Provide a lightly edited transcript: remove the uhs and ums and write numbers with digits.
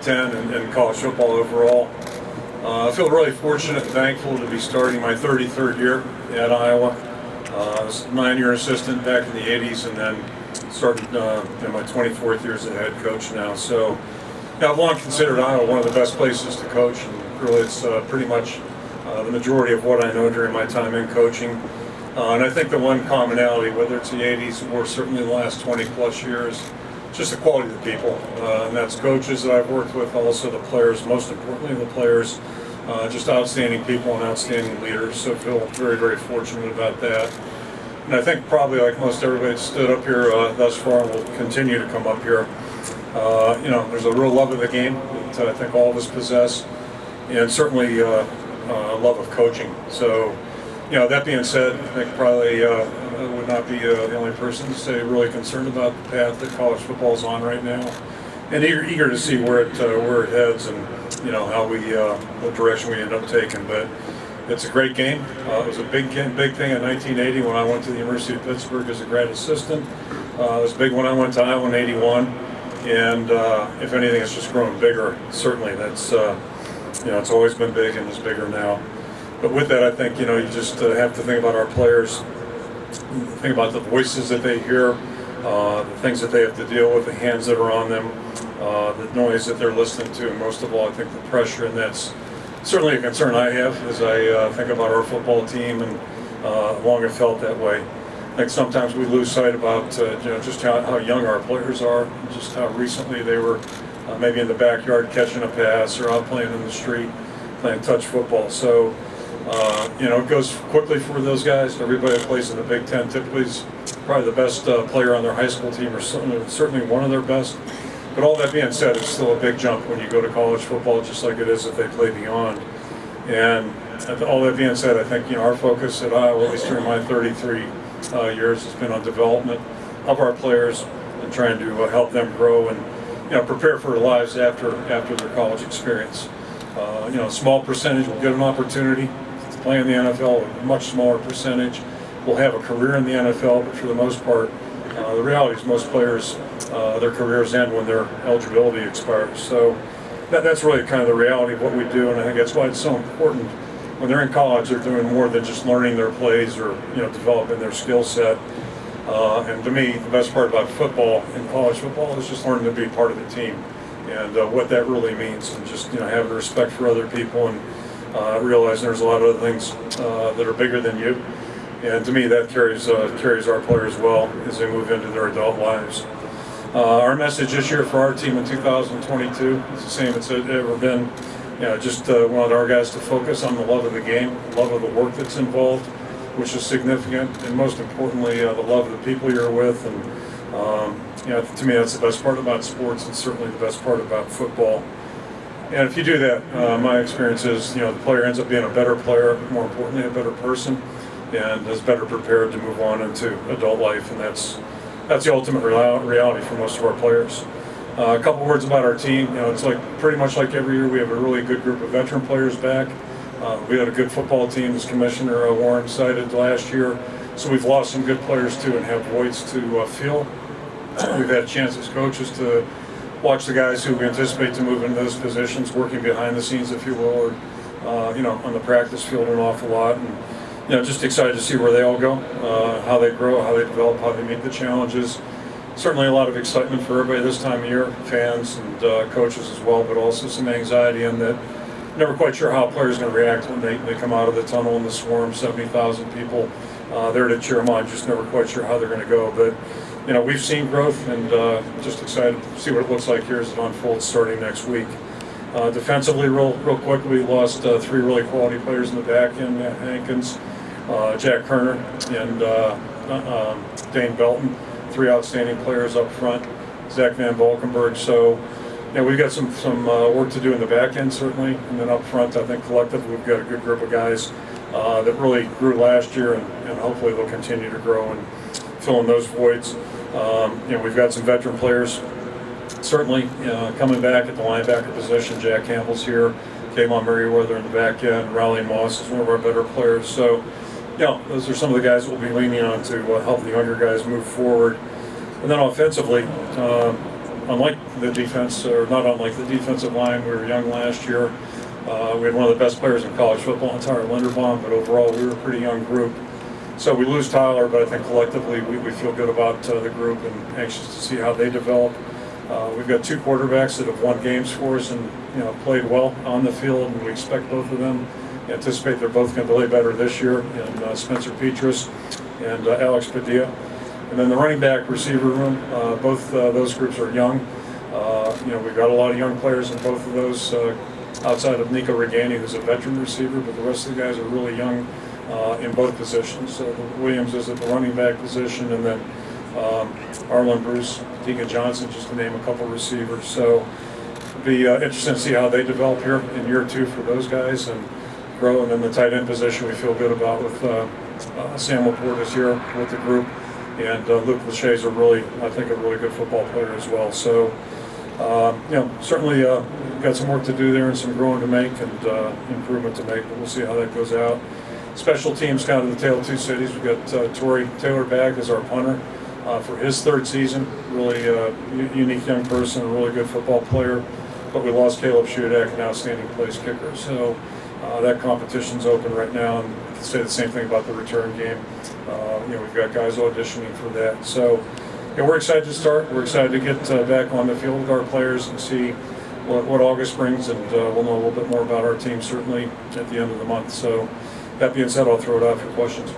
10 and college football overall. I feel really fortunate and thankful to be starting my 33rd year at Iowa. I was a 9-year assistant back in the 80s and then started in my 24th year as a head coach now. So I've long considered Iowa one of the best places to coach, and really it's pretty much the majority of what I know during my time in coaching. And I think the one commonality, whether it's the 80s or certainly the last 20 plus years, just the quality of the people, and that's coaches that I've worked with, also the players, most importantly the players, just outstanding people and outstanding leaders, so I feel very, very fortunate about that. And I think probably like most everybody that's stood up here thus far and will continue to come up here, there's a real love of the game that I think all of us possess, and certainly a love of coaching. So, that being said, I think probably would not be the only person to say really concerned about the path that college football is on right now, and eager to see where it heads and how what direction we end up taking. But it's a great game. It was a big thing in 1980 when I went to the University of Pittsburgh as a grad assistant. It was big when I went to Iowa in '81, and if anything, it's just grown bigger. Certainly, that's it's always been big and is bigger now. But with that, I think you just have to think about our players, think about the voices that they hear, the things that they have to deal with, the hands that are on them, the noise that they're listening to, and most of all, I think the pressure, and that's certainly a concern I have as I think about our football team, and long have felt that way. I think sometimes we lose sight about just how young our players are, and just how recently they were maybe in the backyard catching a pass or out playing in the street, playing touch football. So. It goes quickly for those guys. Everybody that plays in the Big Ten typically is probably the best player on their high school team, or certainly one of their best. But all that being said, it's still a big jump when you go to college football, just like it is if they play beyond. And all that being said, I think our focus at Iowa, at least during my 33 years, has been on development of our players and trying to help them grow and prepare for their lives after their college experience. A small percentage will get an opportunity to play in the NFL. A much smaller percentage will have a career in the NFL, but for the most part, the reality is most players, their careers end when their eligibility expires. So that's really kind of the reality of what we do, and I think that's why it's so important. When they're in college, they're doing more than just learning their plays or developing their skill set. And to me, the best part about football and college football is just learning to be part of the team. And what that really means, and just having respect for other people, and realizing there's a lot of other things that are bigger than you. And to me, that carries our players well as they move into their adult lives. Our message this year for our team in 2022 is the same it's ever been. Just wanted our guys to focus on the love of the game, love of the work that's involved, which is significant, and most importantly, the love of the people you're with. And to me, that's the best part about sports, and certainly the best part about football. And if you do that, my experience is, the player ends up being a better player, more importantly, a better person, and is better prepared to move on into adult life. And that's the ultimate reality for most of our players. A couple words about our team. It's pretty much like every year we have a really good group of veteran players back. We had a good football team, as Commissioner Warren cited last year. So we've lost some good players too, and have voids to fill. We've had a chance as coaches to watch the guys who we anticipate to move into those positions, working behind the scenes, if you will, or on the practice field an awful lot, and just excited to see where they all go, how they grow, how they develop, how they meet the challenges. Certainly a lot of excitement for everybody this time of year, fans and coaches as well, but also some anxiety in that never quite sure how a player's going to react when they come out of the tunnel in the swarm, 70,000 people there to cheer them on. Just never quite sure how they're going to go, but we've seen growth, and just excited to see what it looks like here as it unfolds starting next week. Defensively, real quick, we lost 3 really quality players in the back end: Matt Hankins, Jack Kerner, and Dane Belton. 3 outstanding players up front, Zach Van Valkenburg. So we've got some work to do in the back end, certainly, and then up front, I think collectively we've got a good group of guys that really grew last year, and hopefully they'll continue to grow and fill in those voids. We've got some veteran players certainly coming back at the linebacker position. Jack Campbell's here, Kayvon Merriweather in the back end, Riley Moss is one of our better players. So those are some of the guys we'll be leaning on to help the younger guys move forward. And then offensively, unlike the defense, or not unlike the defensive line, we were young last year. We had one of the best players in college football, Tyler Linderbaum, but overall we were a pretty young group. So we lose Tyler, but I think collectively we feel good about the group and anxious to see how they develop. We've got 2 quarterbacks that have won games for us and played well on the field, and we expect both of them. Anticipate they're both going to play better this year, and Spencer Petras and Alex Padilla. And then the running back receiver room, both those groups are young. We've got a lot of young players in both of those, outside of Nico Regani, who's a veteran receiver, but the rest of the guys are really young in both positions. So Williams is at the running back position, and then Arlen Bruce, Deacon Johnson, just to name a couple receivers. So it'll be interesting to see how they develop here in year 2 for those guys and grow. And then the tight end position we feel good about with Sam Laporte is here with the group. And Luke Lachey is I think, a really good football player as well. So, certainly got some work to do there and some growing to make and improvement to make, but we'll see how that goes out. Special teams kind of the tale of 2 cities. We've got Torrey Taylor back as our punter for his 3rd season. Really unique young person, a really good football player. But we lost Caleb Shudak, an outstanding place kicker. So that competition's open right now, and I can say the same thing about the return game. We've got guys auditioning for that. So we're excited to start. We're excited to get back on the field with our players and see what August brings, and we'll know a little bit more about our team certainly at the end of the month. So that being said, I'll throw it out for questions.